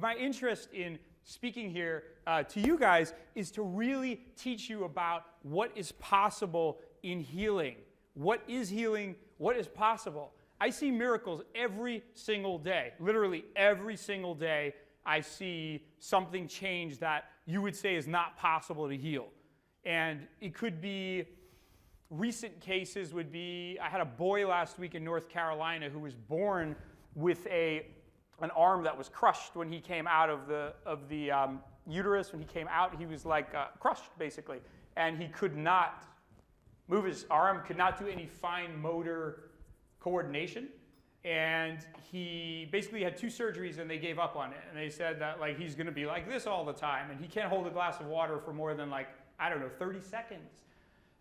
my interest in speaking here to you guys is to really teach you about what is possible in healing. What is healing? What is possible? I see miracles every single day. Literally every single day I see something change that you would say is not possible to heal. And it could be, recent cases would be, I had a boy last week in North Carolina who was born with an arm that was crushed when he came out of the uterus. When he came out, he was like crushed, basically. And he could not move his arm, could not do any fine motor coordination. And he basically had 2 surgeries and they gave up on it. And they said that like he's going to be like this all the time. And he can't hold a glass of water for more than like, I don't know, 30 seconds.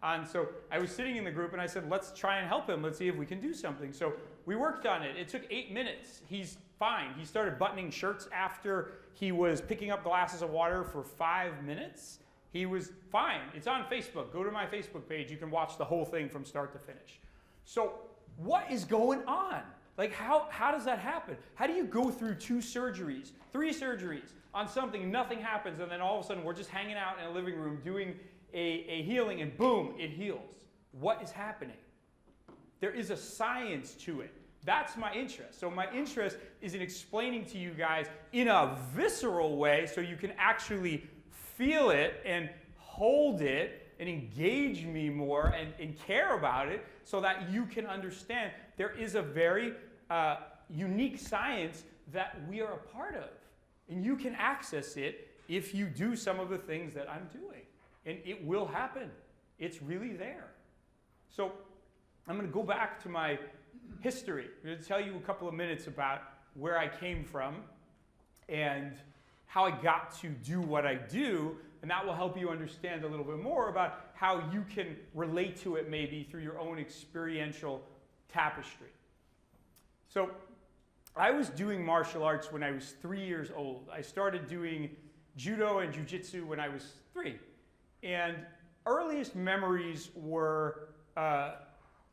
And so I was sitting in the group and I said, let's try and help him. Let's see if we can do something. So we worked on it. It took 8 minutes. He's fine. He started buttoning shirts after he was picking up glasses of water for 5 minutes. He was fine. It's on Facebook. Go to my Facebook page. You can watch the whole thing from start to finish. So what is going on? Like how does that happen? How do you go through 2 surgeries, 3 surgeries on something, nothing happens, and then all of a sudden we're just hanging out in a living room doing a healing and boom, it heals. What is happening? There is a science to it. That's my interest. So my interest is in explaining to you guys in a visceral way so you can actually feel it and hold it and engage me more and care about it so that you can understand there is a very unique science that we are a part of. And you can access it if you do some of the things that I'm doing. And it will happen. It's really there. So I'm going to go back to my history. I'm going to tell you a couple of minutes about where I came from and how I got to do what I do, and that will help you understand a little bit more about how you can relate to it maybe through your own experiential tapestry. So I was doing martial arts when I was 3 years old. I started doing judo and jiu-jitsu when I was 3. And earliest memories were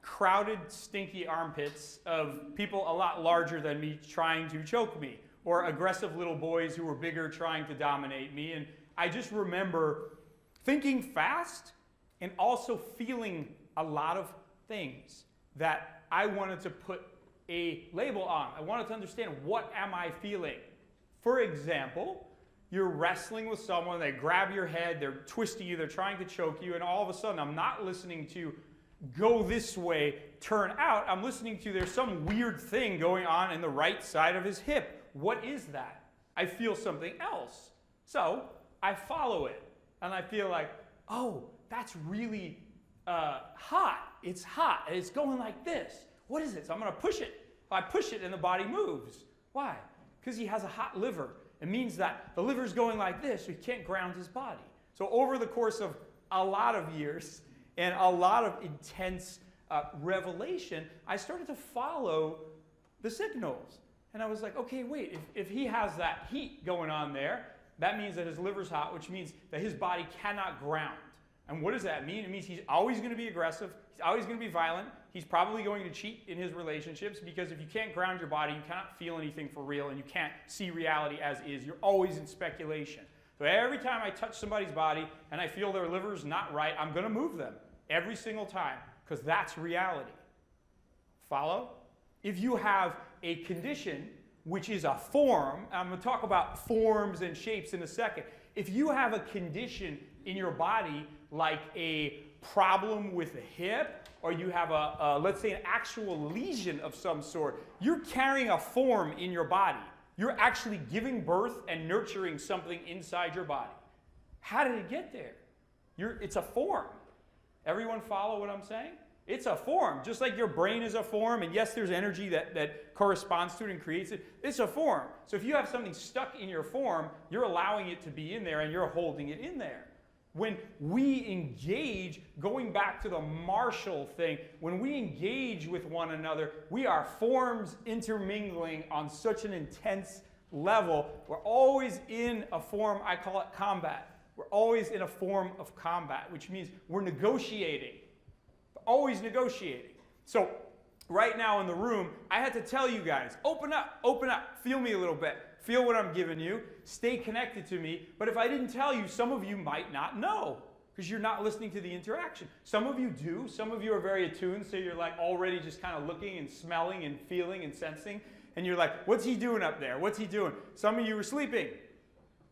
crowded, stinky armpits of people a lot larger than me trying to choke me, or aggressive little boys who were bigger trying to dominate me. And I just remember thinking fast and also feeling a lot of things that I wanted to put a label on. I wanted to understand, what am I feeling? For example, you're wrestling with someone, they grab your head, they're twisting you, they're trying to choke you, and all of a sudden I'm not listening to go this way, turn out. I'm listening to there's some weird thing going on in the right side of his hip. What is that? I feel something else. So I follow it, and I feel like, oh, that's really hot. It's hot, and it's going like this. What is it? So I'm going to push it. I push it, and the body moves. Why? Because he has a hot liver. It means that the liver's going like this, so he can't ground his body. So over the course of a lot of years and a lot of intense revelation, I started to follow the signals. And I was like, okay, wait, if he has that heat going on there, that means that his liver's hot, which means that his body cannot ground. And what does that mean? It means he's always going to be aggressive. He's always going to be violent. He's probably going to cheat in his relationships, because if you can't ground your body, you cannot feel anything for real, and you can't see reality as is. You're always in speculation. So every time I touch somebody's body and I feel their liver's not right, I'm going to move them every single time, because that's reality. Follow? If you have a condition, which is a form, I'm going to talk about forms and shapes in a second. If you have a condition in your body, like a problem with the hip, or you have let's say an actual lesion of some sort, you're carrying a form in your body. You're actually giving birth and nurturing something inside your body. How did it get there? It's a form. Everyone follow what I'm saying? It's a form, just like your brain is a form, and yes, there's energy that corresponds to it and creates it. It's a form. So if you have something stuck in your form, you're allowing it to be in there, and you're holding it in there. When we engage, going back to the martial thing, when we engage with one another, we are forms intermingling on such an intense level. We're always in a form, I call it combat. We're always in a form of combat, which means we're negotiating. Always negotiating. So right now in the room, I had to tell you guys, open up, feel me a little bit. Feel what I'm giving you. Stay connected to me. But if I didn't tell you, some of you might not know because you're not listening to the interaction. Some of you do. Some of you are very attuned, so you're like already just kind of looking and smelling and feeling and sensing. And you're like, what's he doing up there? What's he doing? Some of you are sleeping.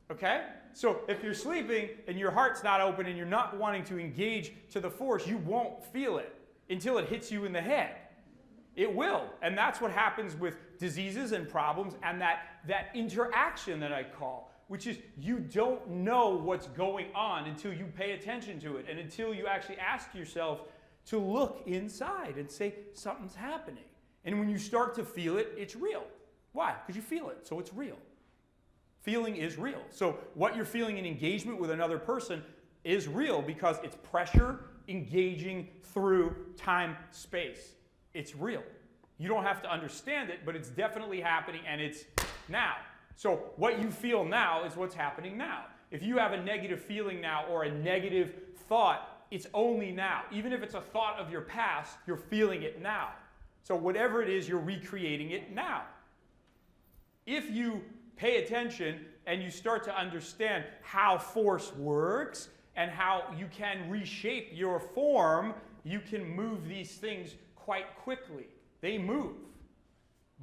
Okay? So if you're sleeping and your heart's not open and you're not wanting to engage to the force, you won't feel it until it hits you in the head. It will. And that's what happens with diseases and problems and that interaction that I call, which is you don't know what's going on until you pay attention to it and until you actually ask yourself to look inside and say, something's happening. And when you start to feel it, it's real. Why? Because you feel it, so it's real. Feeling is real. So what you're feeling in engagement with another person is real because it's pressure engaging through time, space. It's real. You don't have to understand it, but it's definitely happening and it's now. So what you feel now is what's happening now. If you have a negative feeling now or a negative thought, it's only now. Even if it's a thought of your past, you're feeling it now. So whatever it is, you're recreating it now. If you pay attention and you start to understand how force works and how you can reshape your form, you can move these things quite quickly. They move.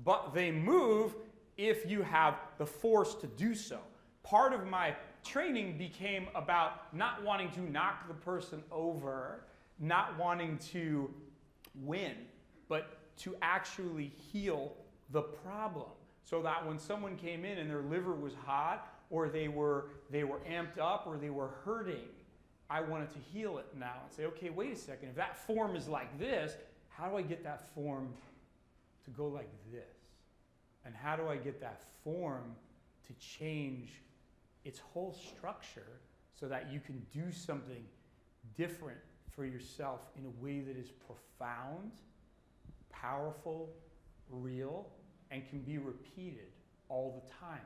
But they move if you have the force to do so. Part of my training became about not wanting to knock the person over, not wanting to win, but to actually heal the problem. So that when someone came in and their liver was hot, or they were amped up, or they were hurting, I wanted to heal it now and say, okay, wait a second, if that form is like this, how do I get that form to go like this? And how do I get that form to change its whole structure so that you can do something different for yourself in a way that is profound, powerful, real, and can be repeated all the time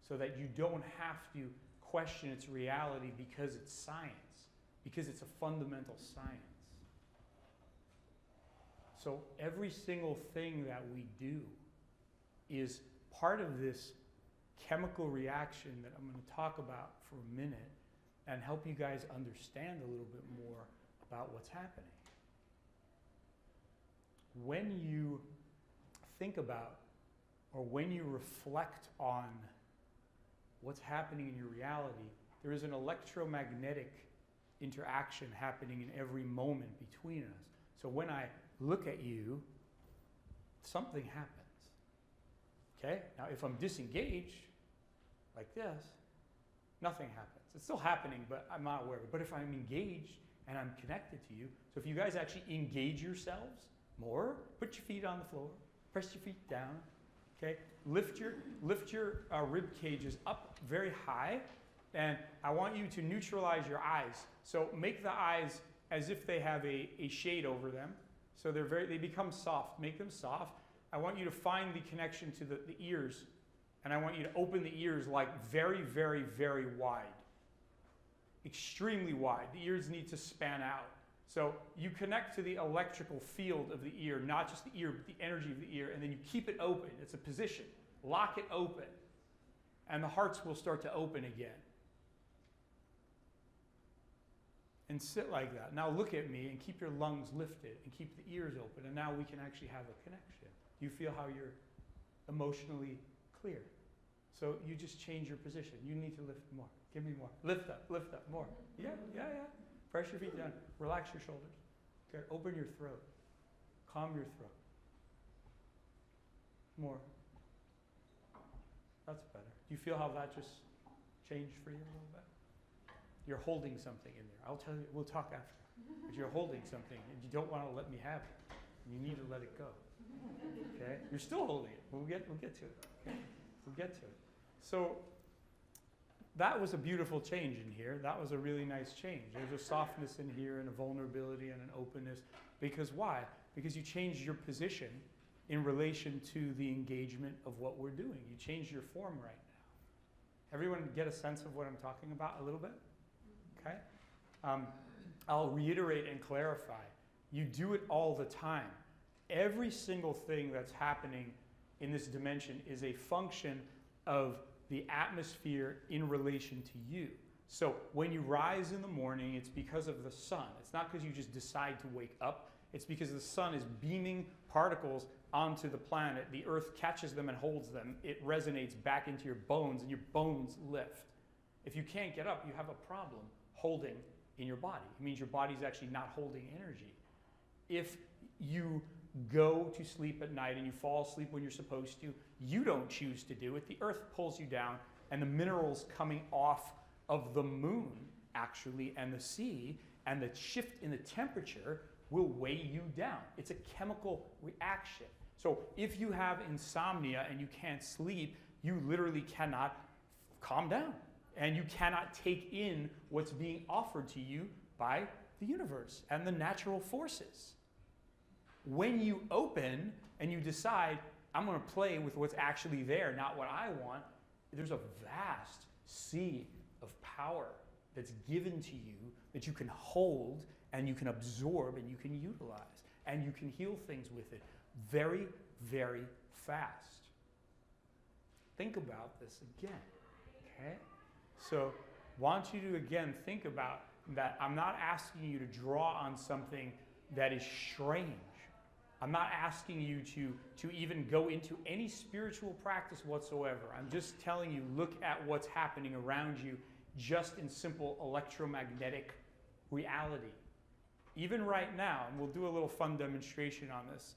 so that you don't have to question its reality because it's science, because it's a fundamental science. So every single thing that we do is part of this chemical reaction that I'm going to talk about for a minute and help you guys understand a little bit more about what's happening. When you think about or when you reflect on what's happening in your reality, there is an electromagnetic interaction happening in every moment between us. So when I look at you, something happens. Okay? Now if I'm disengaged, like this, nothing happens. It's still happening, but I'm not aware of it. But if I'm engaged and I'm connected to you, so if you guys actually engage yourselves more, put your feet on the floor, press your feet down, okay? Lift your rib cages up very high, and I want you to neutralize your eyes. So make the eyes as if they have a shade over them. So they become soft. Make them soft. I want you to find the connection to the ears, and I want you to open the ears like very, very, very wide. Extremely wide. The ears need to span out. So you connect to the electrical field of the ear, not just the ear, but the energy of the ear, and then you keep it open. It's a position. Lock it open, and the hearts will start to open again. And sit like that. Now look at me and keep your lungs lifted and keep the ears open, and now we can actually have a connection. You feel how you're emotionally clear. So you just change your position. You need to lift more. Give me more. Lift up, more. Yeah. Press your feet down. Relax your shoulders. Okay, open your throat. Calm your throat. More. That's better. Do you feel how that just changed for you a little bit? You're holding something in there. I'll tell you, we'll talk after. But you're holding something and you don't want to let me have it. And you need to let it go. Okay? You're still holding it. We'll get to it. Okay? We'll get to it. So that was a beautiful change in here. That was a really nice change. There's a softness in here and a vulnerability and an openness. Because why? Because you changed your position in relation to the engagement of what we're doing. You changed your form right now. Everyone get a sense of what I'm talking about a little bit? Okay? I'll reiterate and clarify. You do it all the time. Every single thing that's happening in this dimension is a function of the atmosphere in relation to you. So when you rise in the morning, it's because of the sun. It's not because you just decide to wake up. It's because the sun is beaming particles onto the planet. The earth catches them and holds them. It resonates back into your bones, and your bones lift. If you can't get up, you have a problem holding in your body. It means your body's actually not holding energy. If you go to sleep at night and you fall asleep when you're supposed to, you don't choose to do it. The earth pulls you down, and the minerals coming off of the moon, actually, and the sea, and the shift in the temperature will weigh you down. It's a chemical reaction. So if you have insomnia and you can't sleep, you literally cannot calm down. And you cannot take in what's being offered to you by the universe and the natural forces. When you open and you decide, I'm going to play with what's actually there, not what I want, there's a vast sea of power that's given to you that you can hold and you can absorb and you can utilize. And you can heal things with it very, very fast. Think about this again, okay? So I want you to, again, think about that. I'm not asking you to draw on something that is strange. I'm not asking you to even go into any spiritual practice whatsoever. I'm just telling you, look at what's happening around you just in simple electromagnetic reality. Even right now, and we'll do a little fun demonstration on this,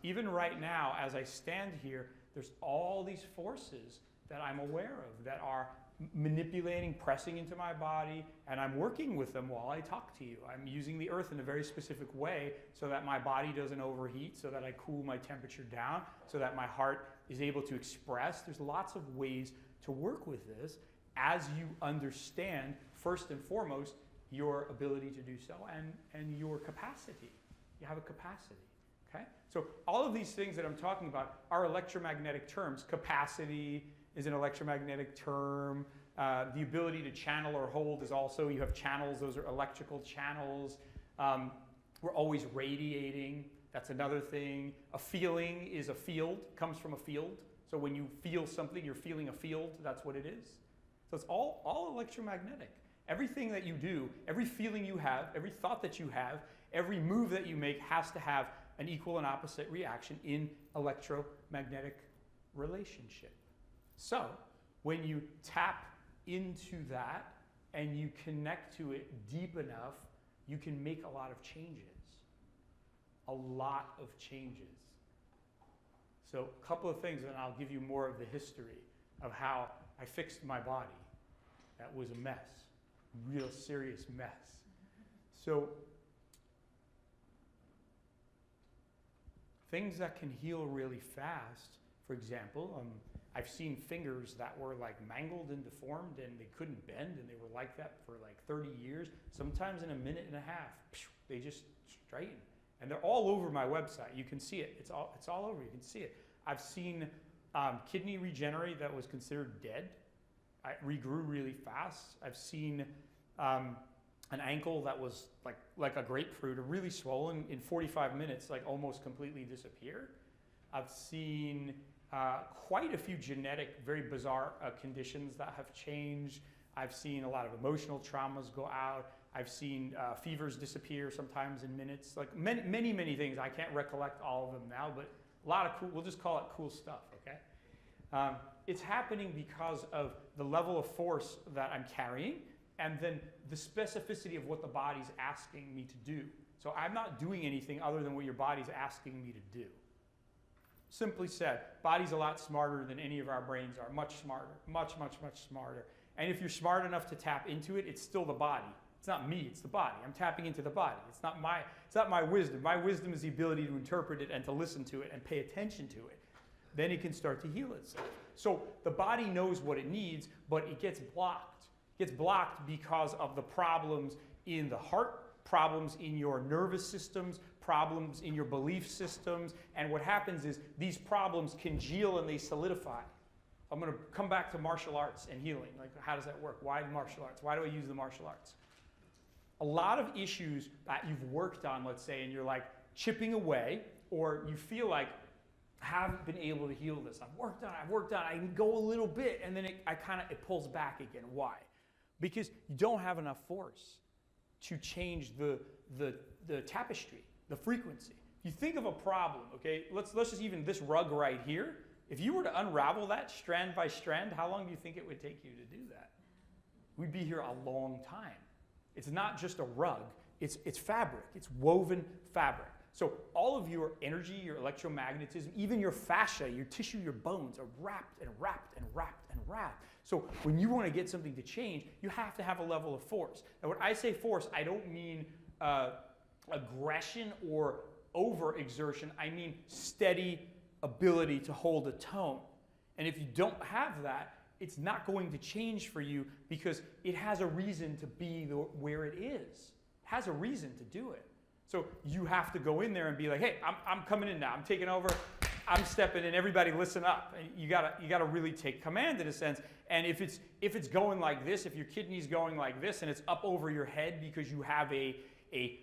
even right now, as I stand here, there's all these forces that I'm aware of that are manipulating, pressing into my body, and I'm working with them while I talk to you. I'm using the earth in a very specific way so that my body doesn't overheat, so that I cool my temperature down, so that my heart is able to express. There's lots of ways to work with this as you understand, first and foremost, your ability to do so and your capacity. You have a capacity, okay? So all of these things that I'm talking about are electromagnetic terms. Capacity is an electromagnetic term. The ability to channel or hold is also, you have channels, those are electrical channels. We're always radiating, that's another thing. A feeling is a field, comes from a field. So when you feel something, you're feeling a field, that's what it is. So it's all electromagnetic. Everything that you do, every feeling you have, every thought that you have, every move that you make has to have an equal and opposite reaction in electromagnetic relationship. So when you tap into that and you connect to it deep enough, you can make a lot of changes. A lot of changes. So a couple of things, and I'll give you more of the history of how I fixed my body. That was a mess, real serious mess. So things that can heal really fast, for example, I've seen fingers that were like mangled and deformed and they couldn't bend and they were like that for like 30 years. Sometimes in a minute and a half, they just straighten. And they're all over my website. You can see it. It's all over. You can see it. I've seen kidney regenerate that was considered dead. It regrew really fast. I've seen an ankle that was like a grapefruit, really swollen, in 45 minutes, like almost completely disappear. I've seen quite a few genetic, very bizarre conditions that have changed. I've seen a lot of emotional traumas go out. I've seen fevers disappear sometimes in minutes. Like many, many things. I can't recollect all of them now, but a lot of cool, we'll just call it cool stuff, okay? It's happening because of the level of force that I'm carrying and then the specificity of what the body's asking me to do. So I'm not doing anything other than what your body's asking me to do. Simply said, body's a lot smarter than any of our brains are, much smarter, much, much, much smarter. And if you're smart enough to tap into it, it's still the body. It's not me, it's the body. I'm tapping into the body. It's not my wisdom. My wisdom is the ability to interpret it and to listen to it and pay attention to it. Then it can start to heal itself. So the body knows what it needs, but it gets blocked. It gets blocked because of the problems in the heart, problems in your nervous systems, problems in your belief systems, and what happens is these problems congeal and they solidify. I'm going to come back to martial arts and healing. Like, how does that work? Why martial arts? Why do I use the martial arts? A lot of issues that you've worked on, let's say, and you're like chipping away, or you feel like, I haven't been able to heal this. I've worked on it, I can go a little bit, and then it pulls back again. Why? Because you don't have enough force to change the tapestry, the frequency. If you think of a problem, okay, let's just even this rug right here, if you were to unravel that strand by strand, how long do you think it would take you to do that? We'd be here a long time. It's not just a rug, it's fabric, it's woven fabric. So all of your energy, your electromagnetism, even your fascia, your tissue, your bones are wrapped and wrapped and wrapped and wrapped. So when you want to get something to change, you have to have a level of force. And when I say force, I don't mean aggression or overexertion. I mean steady ability to hold a tone. And if you don't have that, it's not going to change for you because it has a reason to be where it is. It has a reason to do it. So you have to go in there and be like, hey, I'm coming in now. I'm taking over. I'm stepping in. Everybody listen up. And you gotta really take command in a sense. And if it's going like this, if your kidney's going like this and it's up over your head because you have a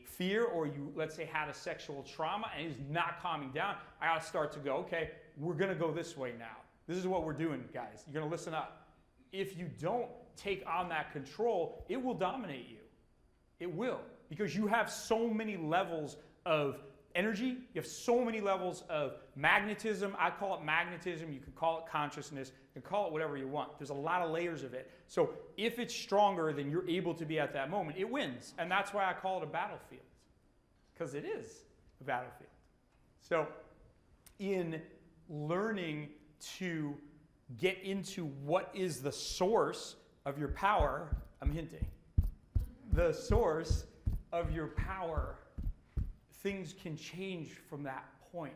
fear or you, let's say, had a sexual trauma and it's not calming down, I gotta start to go, okay, we're gonna go this way now. This is what we're doing, guys. You're gonna listen up. If you don't take on that control, it will dominate you. It will. Because you have so many levels of energy, you have so many levels of magnetism. I call it magnetism, you can call it consciousness, you can call it whatever you want. There's a lot of layers of it. So if it's stronger than you're able to be at that moment, it wins. And that's why I call it a battlefield, because it is a battlefield. So in learning to get into what is the source of your power, I'm hinting, the source of your power, things can change from that point.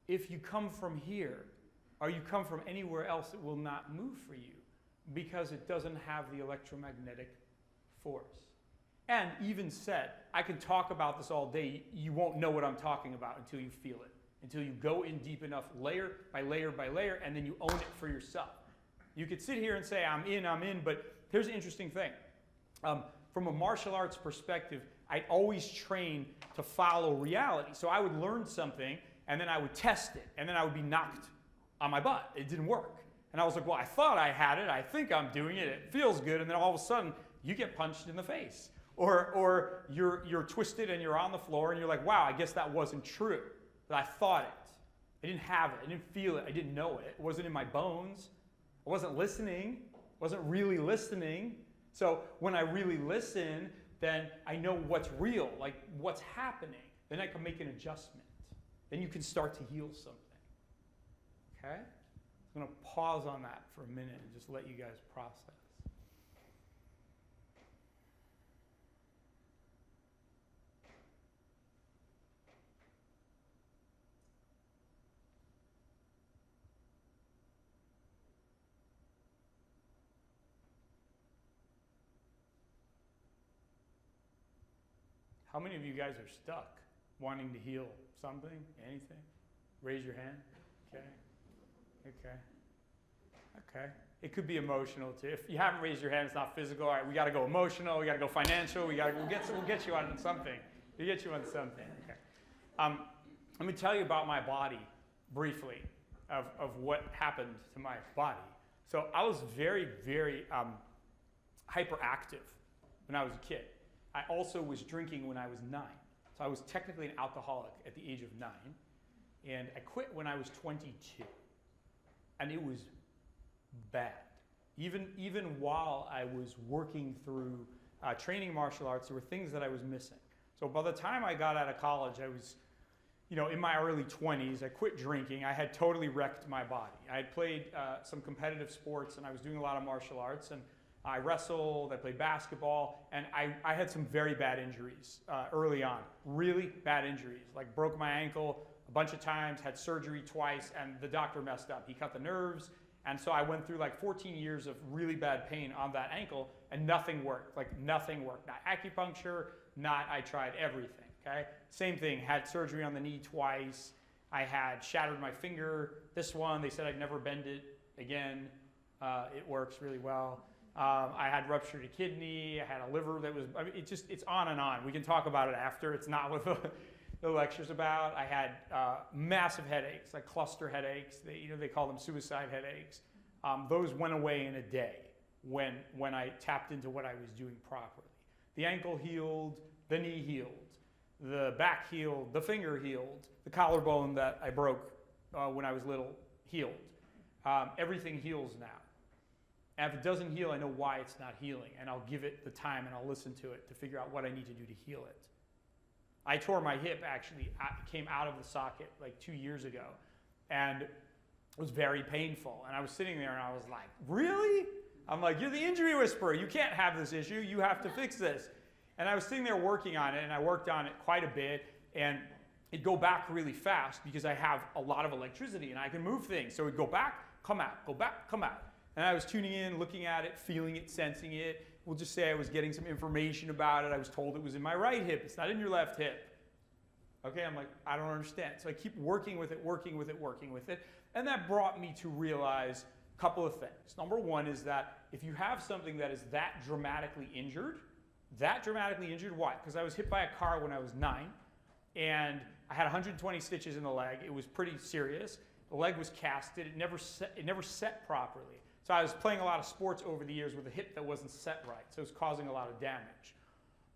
If you come from here, or you come from anywhere else, it will not move for you because it doesn't have the electromagnetic force. And even said, I can talk about this all day, you won't know what I'm talking about until you feel it, until you go in deep enough layer by layer by layer, and then you own it for yourself. You could sit here and say, I'm in, but here's an interesting thing. From a martial arts perspective, I always train to follow reality. So I would learn something, and then I would test it, and then I would be knocked on my butt. It didn't work. And I was like, well, I thought I had it. I think I'm doing it. It feels good. And then all of a sudden, you get punched in the face. Or you're twisted and you're on the floor, and you're like, wow, I guess that wasn't true. But I thought it. I didn't have it. I didn't feel it. I didn't know it. It wasn't in my bones. I wasn't listening. I wasn't really listening. So when I really listen, then I know what's real, like what's happening. Then I can make an adjustment. Then you can start to heal something. Okay? I'm going to pause on that for a minute and just let you guys process. How many of you guys are stuck wanting to heal something, anything? Raise your hand. Okay. It could be emotional too. If you haven't raised your hand, it's not physical. All right, we got to go emotional. We got to go financial. We'll get you on something. We'll get you on something. Okay. Let me tell you about my body briefly of what happened to my body. So I was very, very hyperactive when I was a kid. I also was drinking when I was 9. So I was technically an alcoholic at the age of 9. And I quit when I was 22. And it was bad. Even while I was working through training martial arts, there were things that I was missing. So by the time I got out of college, I was, in my early 20s. I quit drinking. I had totally wrecked my body. I had played some competitive sports, and I was doing a lot of martial arts. And I wrestled, I played basketball, and I had some very bad injuries early on. Really bad injuries, like broke my ankle a bunch of times, had surgery twice, and the doctor messed up. He cut the nerves, and so I went through like 14 years of really bad pain on that ankle, and nothing worked, nothing worked. Not acupuncture, I tried everything, okay? Same thing, had surgery on the knee twice. I had shattered my finger. This one, they said I'd never bend it again. It works really well. I had ruptured a kidney. I had a liver that was, it's on and on. We can talk about it after. It's not with the lecture's about. I had massive headaches, like cluster headaches. They call them suicide headaches. Those went away in a day when I tapped into what I was doing properly. The ankle healed, the knee healed, the back healed, the finger healed, the collarbone that I broke when I was little healed. Everything heals now. And if it doesn't heal, I know why it's not healing, and I'll give it the time and I'll listen to it to figure out what I need to do to heal it. I tore my hip, actually. It came out of the socket like 2 years ago, and it was very painful. And I was sitting there and I was like, really? I'm like, you're the injury whisperer. You can't have this issue. You have to fix this. And I was sitting there working on it, and I worked on it quite a bit, and it'd go back really fast because I have a lot of electricity and I can move things. So it'd go back, come out, go back, come out. And I was tuning in, looking at it, feeling it, sensing it. We'll just say I was getting some information about it. I was told it was in my right hip. It's not in your left hip. Okay, I'm like, I don't understand. So I keep working with it, working with it, working with it. And that brought me to realize a couple of things. Number one is that if you have something that is that dramatically injured, why? Because I was hit by a car when I was 9, and I had 120 stitches in the leg. It was pretty serious. The leg was casted. It never set properly. So I was playing a lot of sports over the years with a hip that wasn't set right. So it was causing a lot of damage.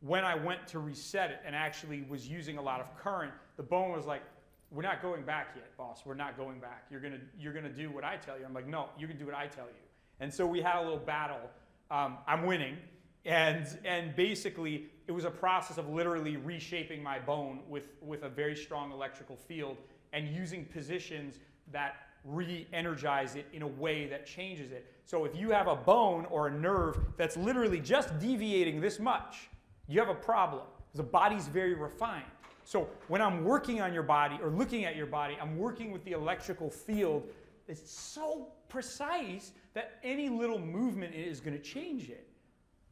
When I went to reset it and actually was using a lot of current, the bone was like, we're not going back yet, boss. We're not going back. You're gonna do what I tell you. I'm like, no, you can do what I tell you. And so we had a little battle. I'm winning. And basically, it was a process of literally reshaping my bone with a very strong electrical field and using positions that re-energize it in a way that changes it. So if you have a bone or a nerve that's literally just deviating this much, you have a problem. The body's very refined. So when I'm working on your body or looking at your body, I'm working with the electrical field that's so precise that any little movement is going to change it.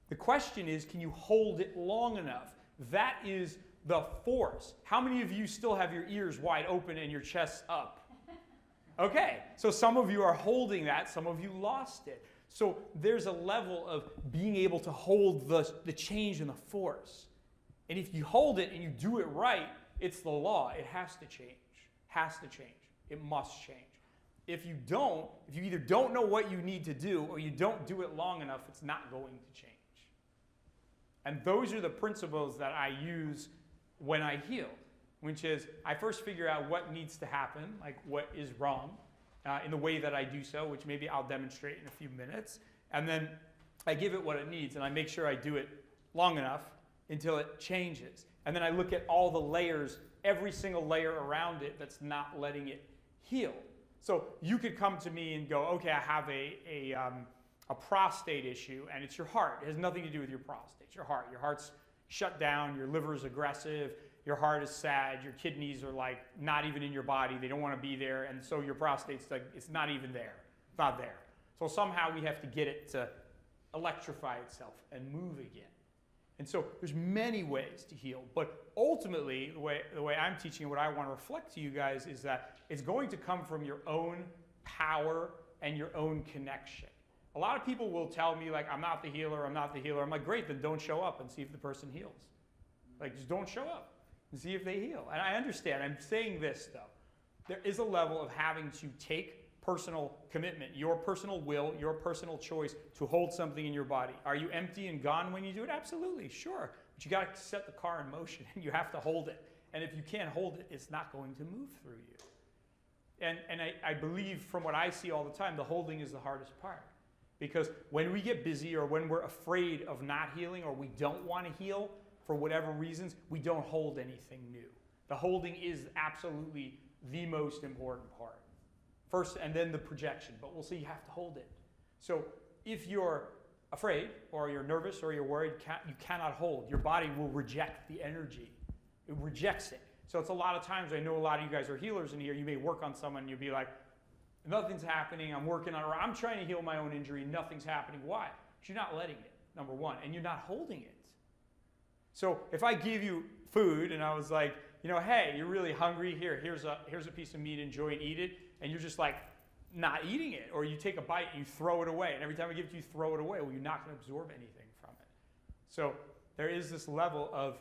The question is, can you hold it long enough? That is the force. How many of you still have your ears wide open and your chest up? Okay, so some of you are holding that, some of you lost it. So there's a level of being able to hold the change in the force. And if you hold it and you do it right, it's the law. It has to change. Has to change. It must change. If you don't, if you either don't know what you need to do or you don't do it long enough, it's not going to change. And those are the principles that I use when I heal, which is I first figure out what needs to happen, like what is wrong, in the way that I do so, which maybe I'll demonstrate in a few minutes. And then I give it what it needs, and I make sure I do it long enough until it changes. And then I look at all the layers, every single layer around it that's not letting it heal. So you could come to me and go, okay, I have a prostate issue, and it's your heart. It has nothing to do with your prostate. It's your heart. Your heart's shut down, your liver's aggressive, your heart is sad, your kidneys are like not even in your body, they don't want to be there, and so your prostate's like, it's not even there. It's not there. So somehow we have to get it to electrify itself and move again. And so there's many ways to heal, but ultimately the way I'm teaching, what I want to reflect to you guys is that it's going to come from your own power and your own connection. A lot of people will tell me like, I'm not the healer, I'm not the healer. I'm like, great, then don't show up and see if the person heals. Like, just don't show up and see if they heal. And I understand, I'm saying this though. There is a level of having to take personal commitment, your personal will, your personal choice to hold something in your body. Are you empty and gone when you do it? Absolutely, sure. But you got to set the car in motion and you have to hold it. And if you can't hold it, it's not going to move through you. And I believe from what I see all the time, the holding is the hardest part. Because when we get busy or when we're afraid of not healing or we don't want to heal for whatever reasons, we don't hold anything new. The holding is absolutely the most important part. First, and then the projection, but we'll see you have to hold it. So if you're afraid or you're nervous or you're worried, you cannot hold. Your body will reject the energy. It rejects it. So it's a lot of times, I know a lot of you guys are healers in here, you may work on someone and you'll be like, nothing's happening, I'm working on it, or I'm trying to heal my own injury, nothing's happening. Why? Because you're not letting it, number one, and you're not holding it. So if I give you food and I was like, you know, hey, you're really hungry, here's a piece of meat, enjoy and eat it, and you're just like not eating it, or you take a bite and you throw it away, and every time I give it to you, throw it away, well, you're not going to absorb anything from it. So there is this level of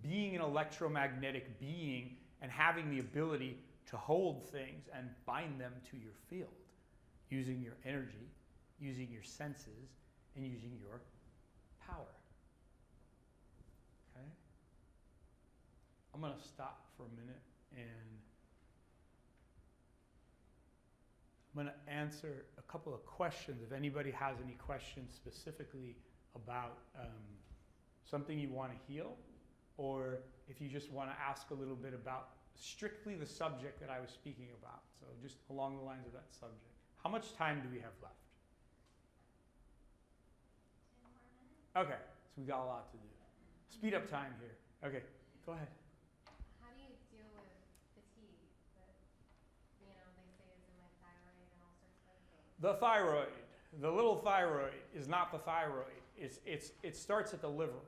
being an electromagnetic being and having the ability to hold things and bind them to your field using your energy, using your senses, and using your power. Okay? I'm going to stop for a minute and I'm going to answer a couple of questions. If anybody has any questions specifically about something you want to heal, or if you just want to ask a little bit about strictly the subject that I was speaking about. So just along the lines of that subject. How much time do we have left? 10 more minutes. Okay, so we got a lot to do. Speed up time here. Okay, go ahead. How do you deal with fatigue that, they say is in my thyroid and all sorts of other things? The thyroid, the little thyroid is not the thyroid. It starts at the liver.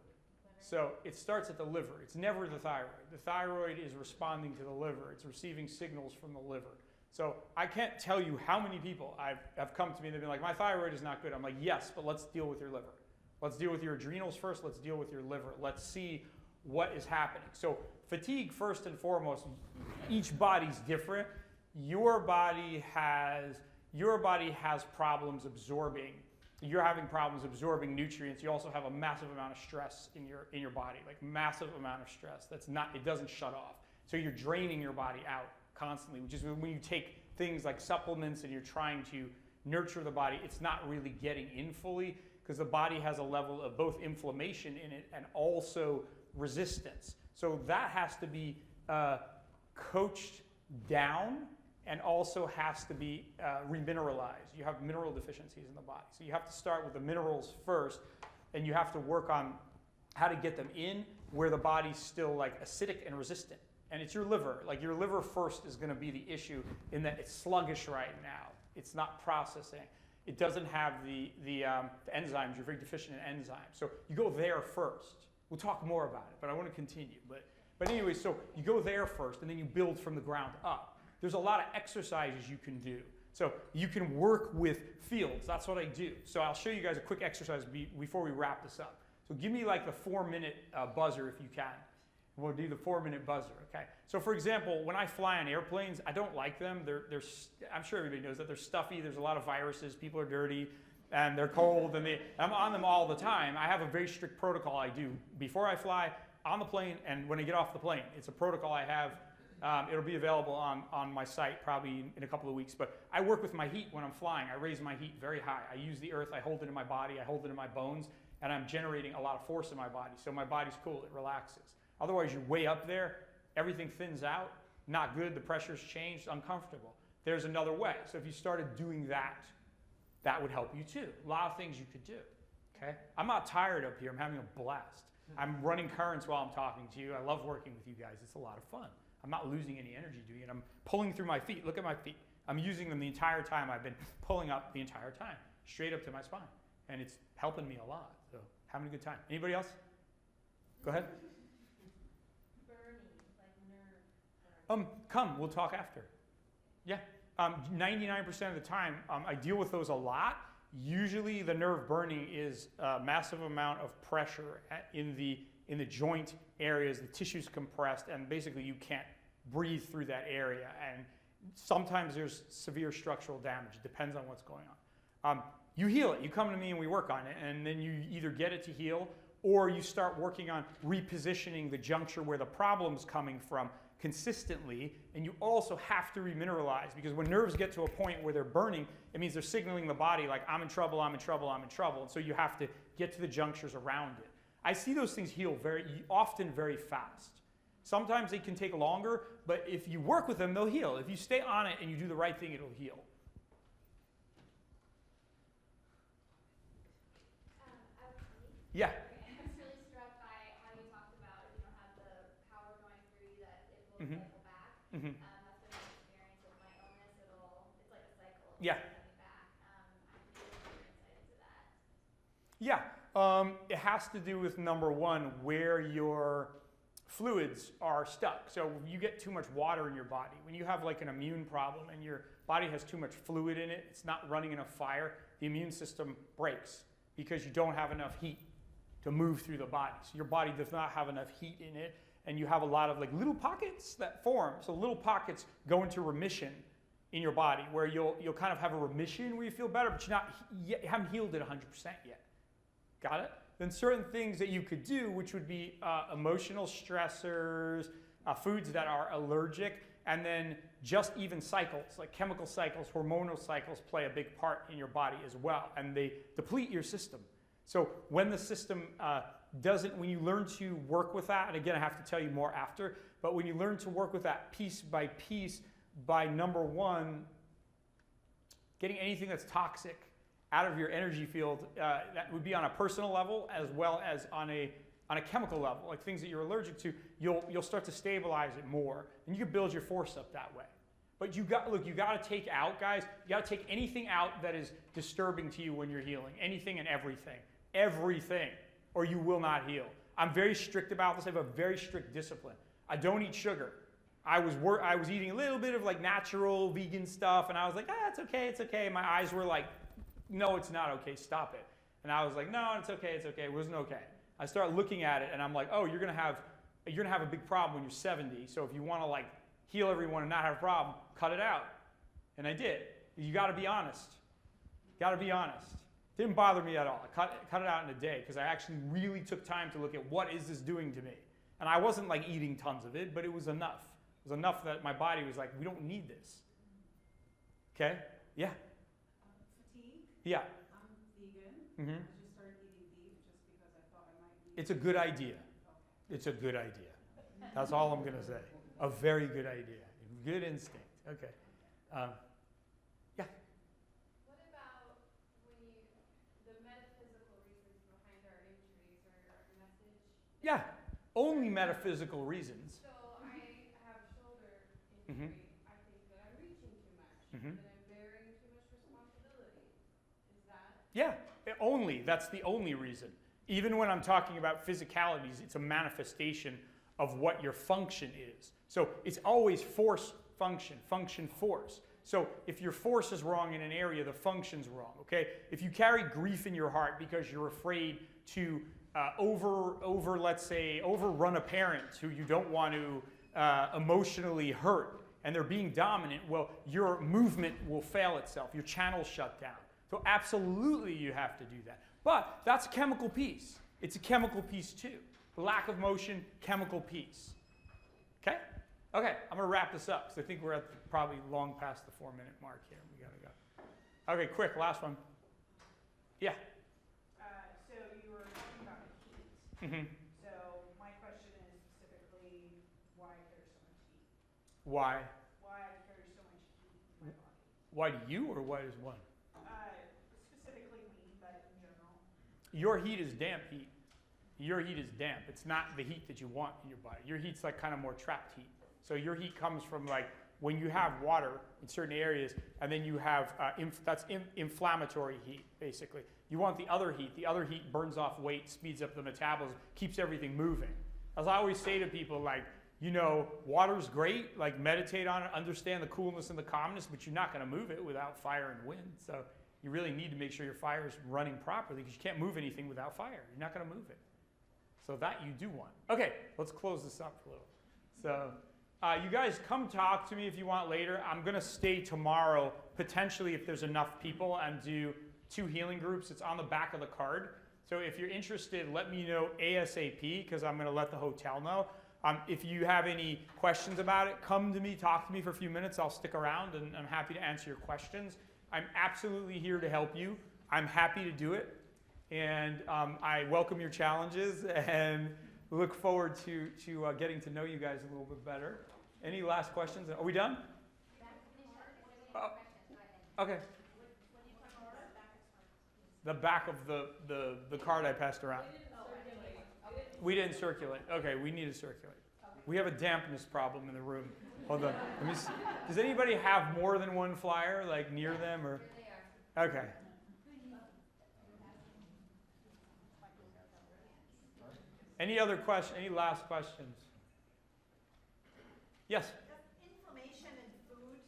So it starts at the liver. It's never the thyroid. The thyroid is responding to the liver. It's receiving signals from the liver. So I can't tell you how many people have come to me and they've been like, my thyroid is not good. I'm like, yes, but let's deal with your liver. Let's deal with your adrenals first. Let's deal with your liver. Let's see what is happening. So fatigue, first and foremost, each body's different. Your body has problems absorbing. You're having problems absorbing nutrients. You also have a massive amount of stress in your body, like massive amount of stress. It doesn't shut off. So you're draining your body out constantly, which is when you take things like supplements and you're trying to nurture the body, it's not really getting in fully because the body has a level of both inflammation in it and also resistance. So that has to be coached down and also has to be remineralized. You have mineral deficiencies in the body. So you have to start with the minerals first, and you have to work on how to get them in where the body's still like acidic and resistant. And it's your liver. Like your liver first is gonna be the issue in that it's sluggish right now. It's not processing. It doesn't have the enzymes. You're very deficient in enzymes. So you go there first. We'll talk more about it, but I wanna continue. But anyway, so you go there first, and then you build from the ground up. There's a lot of exercises you can do. So you can work with fields. That's what I do. So I'll show you guys a quick exercise before we wrap this up. So give me like the 4-minute buzzer if you can. We'll do the 4-minute buzzer, okay? So for example, when I fly on airplanes, I don't like them. I'm sure everybody knows that they're stuffy. There's a lot of viruses. People are dirty, and they're cold, and I'm on them all the time. I have a very strict protocol I do before I fly, on the plane, and when I get off the plane. It's a protocol I have. It'll be available on my site probably in a couple of weeks. But I work with my heat when I'm flying. I raise my heat very high. I use the earth. I hold it in my body. I hold it in my bones. And I'm generating a lot of force in my body. So my body's cool. It relaxes. Otherwise, you're way up there. Everything thins out. Not good. The pressure's changed. Uncomfortable. There's another way. So if you started doing that, that would help you too. A lot of things you could do. Okay? I'm not tired up here. I'm having a blast. I'm running currents while I'm talking to you. I love working with you guys. It's a lot of fun. I'm not losing any energy doing it. I'm pulling through my feet. Look at my feet. I'm using them the entire time. I've been pulling up the entire time, straight up to my spine. And it's helping me a lot. So having a good time. Anybody else? Go ahead. Burning, like nerve burning. Come, we'll talk after. Yeah. 99% of the time, I deal with those a lot. Usually the nerve burning is a massive amount of pressure in the joint areas. The tissue's compressed, and basically you can't breathe through that area. And sometimes there's severe structural damage. It depends on what's going on. You heal it. You come to me and we work on it, and then you either get it to heal or you start working on repositioning the juncture where the problem's coming from consistently. And you also have to remineralize, because when nerves get to a point where they're burning, it means they're signaling the body like, I'm in trouble, I'm in trouble, I'm in trouble. And so you have to get to the junctures around it. I see those things heal very often very fast. Sometimes they can take longer, but if you work with them, they'll heal. If you stay on it and you do the right thing, it'll heal. Yeah. I was really struck by how you talked about, have the power going through you, that it will cycle back. That's been my experience with my illness. It's like a cycle. Yeah. Back. I'm curious your insight into that. Yeah. It has to do with, number one, where your fluids are stuck. So you get too much water in your body. When you have like an immune problem and your body has too much fluid in it, it's not running enough fire, the immune system breaks because you don't have enough heat to move through the body. So your body does not have enough heat in it, and you have a lot of like little pockets that form. So little pockets go into remission in your body, where you'll kind of have a remission where you feel better, but you haven't healed it 100% yet. Got it? Then certain things that you could do, which would be emotional stressors, foods that are allergic, and then just even cycles, like chemical cycles, hormonal cycles play a big part in your body as well, and they deplete your system. So when the system when you learn to work with that, and again, I have to tell you more after, but when you learn to work with that piece by piece, by number one, getting anything that's toxic out of your energy field, that would be on a personal level as well as on a chemical level, like things that you're allergic to, you'll start to stabilize it more, and you can build your force up that way. But you got to take out, guys, you got to take anything out that is disturbing to you when you're healing, anything and everything, or you will not heal. I'm very strict about this. I have a very strict discipline. I don't eat sugar. I was eating a little bit of like natural vegan stuff, and I was like, it's okay, it's okay. My eyes were like, no, it's not okay, stop it. And I was like, no, it's okay, it wasn't okay. I start looking at it, and I'm like, oh, you're gonna have a big problem when you're 70. So if you want to like heal everyone and not have a problem, cut it out. And I did. You got to be honest. Got to be honest. Didn't bother me at all. I cut it out in a day because I actually really took time to look at what is this doing to me. And I wasn't like eating tons of it, but it was enough. It was enough that my body was like, we don't need this. Okay? Yeah. Fatigue. Yeah. I'm vegan. Mm-hmm. I just started eating beef just because I thought I might be. It's a good idea. Okay. It's a good idea. That's all I'm going to say. A very good idea. Good instinct. Okay. Yeah. What about the metaphysical reasons behind our injuries or our message? Yeah. Only metaphysical reasons. So I have shoulder Mm-hmm. injury. I think that I'm reaching too much, Mm-hmm. that I'm bearing too much responsibility. Is that? Yeah. That's the only reason. Even when I'm talking about physicalities, it's a manifestation of what your function is. So it's always force, function, force. So if your force is wrong in an area, the function's wrong, okay? If you carry grief in your heart because you're afraid to let's say, overrun a parent who you don't want to emotionally hurt, and they're being dominant, well, your movement will fail itself. Your channel's shut down. So absolutely you have to do that. But that's a chemical piece. It's a chemical piece too. Lack of motion, chemical piece. Okay? Okay, I'm going to wrap this up because I think we're at probably long past the 4-minute mark here. We got to go. Okay, quick, last one. Yeah. So you were talking about heat. Mm-hmm. So my question is specifically why I carry so much heat. Why? Why I carry so much heat in my body. Why do you, or why does one? Specifically me, but in general. Your heat is damp heat. Your heat is damp. It's not the heat that you want in your body. Your heat's like kind of more trapped heat. So your heat comes from like when you have water in certain areas, and then you have inflammatory heat, basically. You want the other heat. The other heat burns off weight, speeds up the metabolism, keeps everything moving. As I always say to people, like, you know, water's great, like meditate on it, understand the coolness and the calmness, but you're not going to move it without fire and wind. So you really need to make sure your fire is running properly because you can't move anything without fire. You're not going to move it. So that you do want. Okay, let's close this up a little. So you guys come talk to me if you want later. I'm going to stay tomorrow, potentially if there's enough people, and do 2 healing groups. It's on the back of the card. So if you're interested, let me know ASAP because I'm going to let the hotel know. If you have any questions about it, come to me, talk to me for a few minutes. I'll stick around and I'm happy to answer your questions. I'm absolutely here to help you. I'm happy to do it. And I welcome your challenges and look forward to getting to know you guys a little bit better. Any last questions? Are we done? Okay. The back of the card I passed around. We didn't circulate. Okay, we need to circulate. We have a dampness problem in the room. Hold on. Let me see. Does anybody have more than one flyer, like near them, or? Okay. Any other question? Any last questions? Yes. Inflammation in food,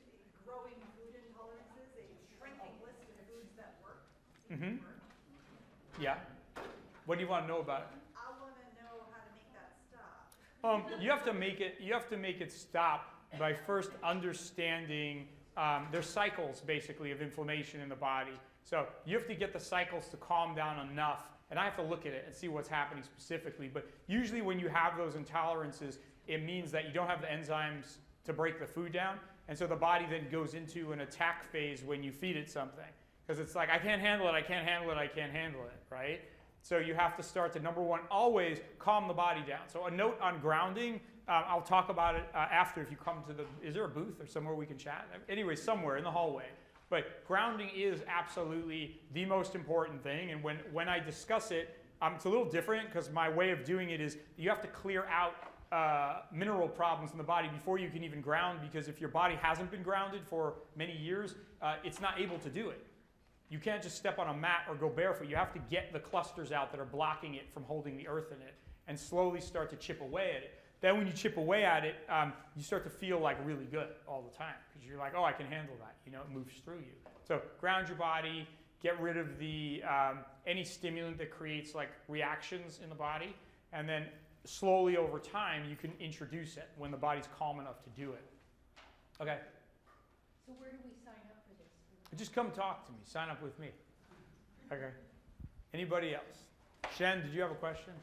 growing food intolerances, a shrinking list of foods that work. Mm-hmm. Yeah. What do you want to know about it? I want to know how to make that stop. You have to make it stop by first understanding there's cycles basically of inflammation in the body. So you have to get the cycles to calm down enough, and I have to look at it and see what's happening specifically. But usually when you have those intolerances, it means that you don't have the enzymes to break the food down, and so the body then goes into an attack phase when you feed it something. Because it's like, I can't handle it, I can't handle it, I can't handle it, right? So you have to start to, number one, always calm the body down. So a note on grounding, I'll talk about it after if you come to the, is there a booth or somewhere we can chat? Anyway, somewhere in the hallway. But grounding is absolutely the most important thing. And when I discuss it, it's a little different because my way of doing it is you have to clear out mineral problems in the body before you can even ground, because if your body hasn't been grounded for many years, it's not able to do it. You can't just step on a mat or go barefoot. You have to get the clusters out that are blocking it from holding the earth in it and slowly start to chip away at it. Then when you chip away at it, you start to feel like really good all the time because you're like, oh, I can handle that. You know, it moves through you. So ground your body, get rid of the any stimulant that creates like reactions in the body, and then slowly over time you can introduce it when the body's calm enough to do it. Okay. So where do we sign up for this? Just come talk to me. Sign up with me. Okay. Anybody else? Shen, did you have a question?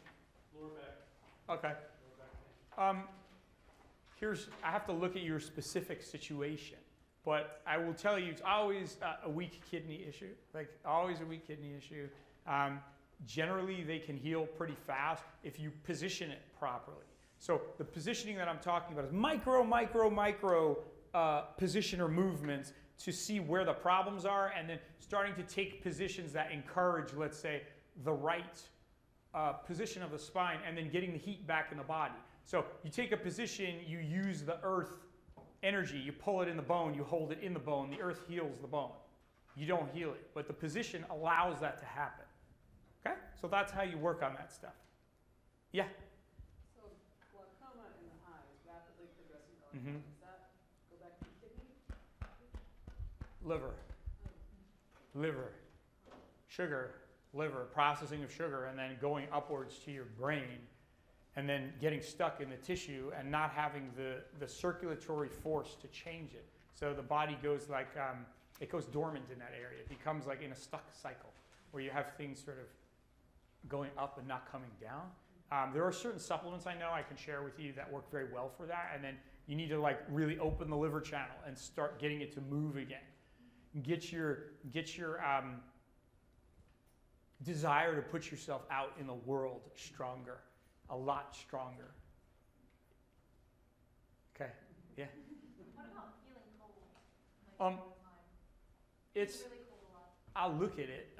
Lower back. Okay. Lower back. I have to look at your specific situation, but I will tell you it's always a weak kidney issue. Like always a weak kidney issue. Generally, they can heal pretty fast if you position it properly. So the positioning that I'm talking about is micro positioner movements to see where the problems are, and then starting to take positions that encourage, let's say, the right position of the spine, and then getting the heat back in the body. So you take a position, you use the earth energy, you pull it in the bone, you hold it in the bone, the earth heals the bone. You don't heal it, but the position allows that to happen. Okay? So that's how you work on that stuff. Yeah? So glaucoma in the eye is rapidly progressing glaucoma. Does that go back to the kidney? Liver, sugar, liver, processing of sugar, and then going upwards to your brain, and then getting stuck in the tissue and not having the circulatory force to change it. So the body goes like, it goes dormant in that area. It becomes like in a stuck cycle where you have things sort of going up and not coming down. There are certain supplements I know I can share with you that work very well for that, and then you need to like really open the liver channel and start getting it to move again. Get your desire to put yourself out in the world stronger, a lot stronger. Okay, yeah. What about feeling cold? Like, It's really cold a lot. I'll look at it.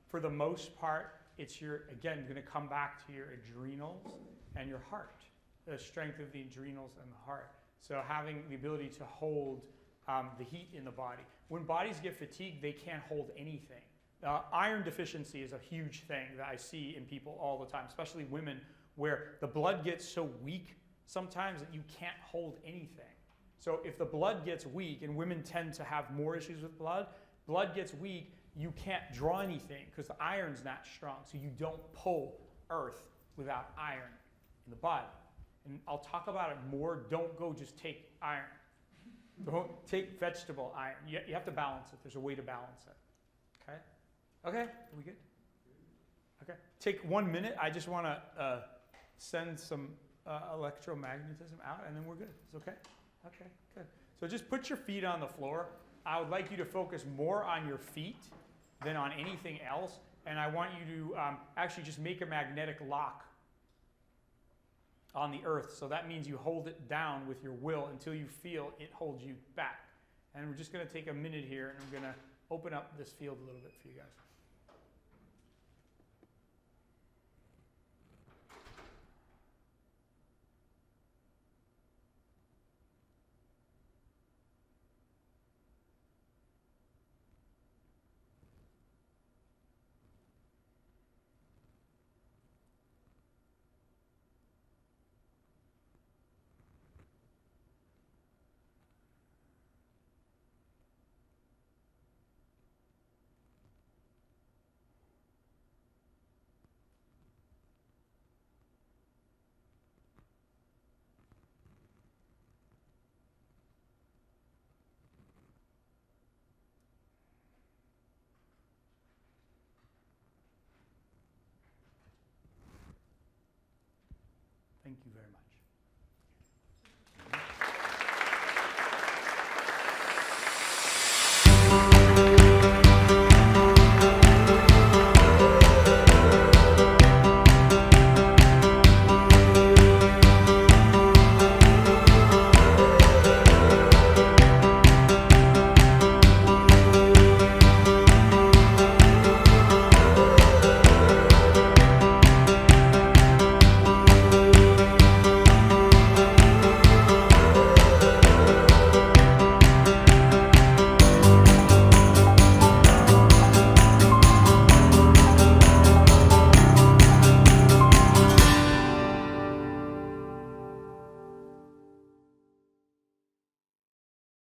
For the most part, it's again going to come back to your adrenals and your heart, the strength of the adrenals and the heart. So having the ability to hold the heat in the body. When bodies get fatigued, they can't hold anything. Iron deficiency is a huge thing that I see in people all the time, especially women, where the blood gets so weak sometimes that you can't hold anything. So if the blood gets weak, and women tend to have more issues with blood gets weak, you can't draw anything because the iron's not strong. So you don't pull earth without iron in the body. And I'll talk about it more. Don't go just take iron. Don't take vegetable iron. You have to balance it. There's a way to balance it. Okay? Okay? Are we good? Okay. Take 1 minute. I just want to send some electromagnetism out, and then we're good. It's okay? Okay, good. So just put your feet on the floor. I would like you to focus more on your feet than on anything else, and I want you to actually just make a magnetic lock on the earth. So that means you hold it down with your will until you feel it holds you back. And we're just going to take a minute here, and I'm going to open up this field a little bit for you guys.